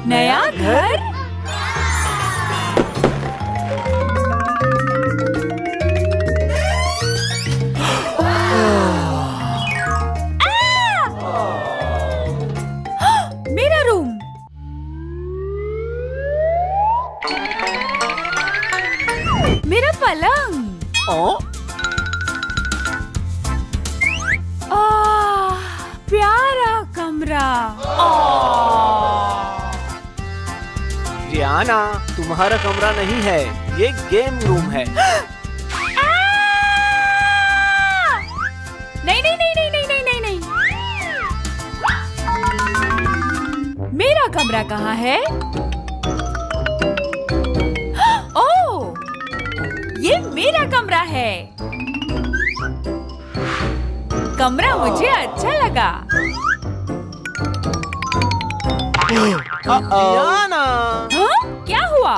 नया घर? मेरा रूम। मेरा पलंग। प्यारा कमरा। रियाना, तुम्हारा कमरा नहीं है, ये गेम रूम है। नहीं नहीं नहीं नहीं नहीं नहीं नहीं। मेरा कमरा कहाँ है? ओह, ये मेरा कमरा है। कमरा मुझे अच्छा लगा। रियाना, हाँ? क्या हुआ?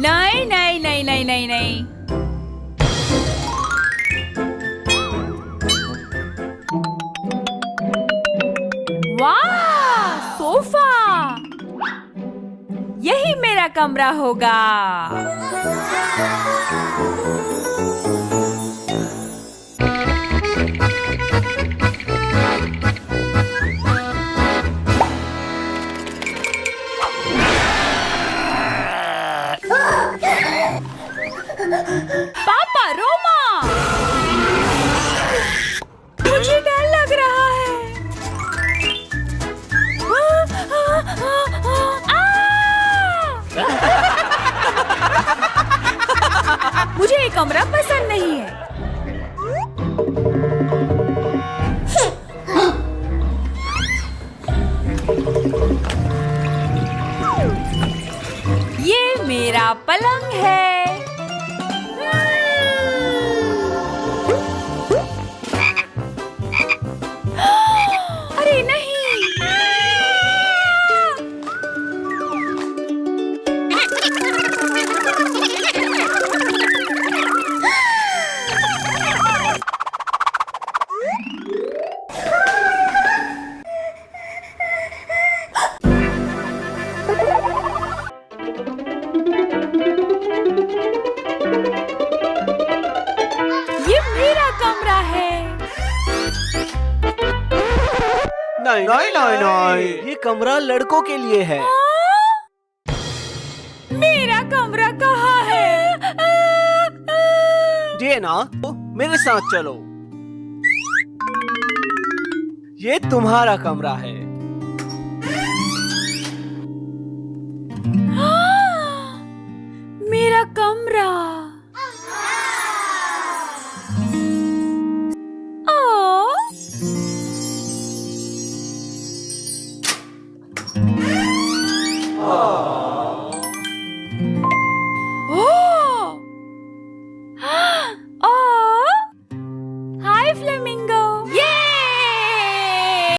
नहीं नहीं नहीं नहीं नहीं नहीं। वाह, सोफा। यही मेरा कमरा होगा। पापा, रोमा, मुझे डर लग रहा है। मुझे ये कमरा पसंद नहीं है। ये मेरा पलंग है। अरे नहीं। ये मेरा कमरा है। नहीं नहीं नहीं नहीं, ये कमरा लड़कों के लिए है। मेरा कमरा कहाँ है? रियाना, मेरे साथ चलो। ये तुम्हारा कमरा है।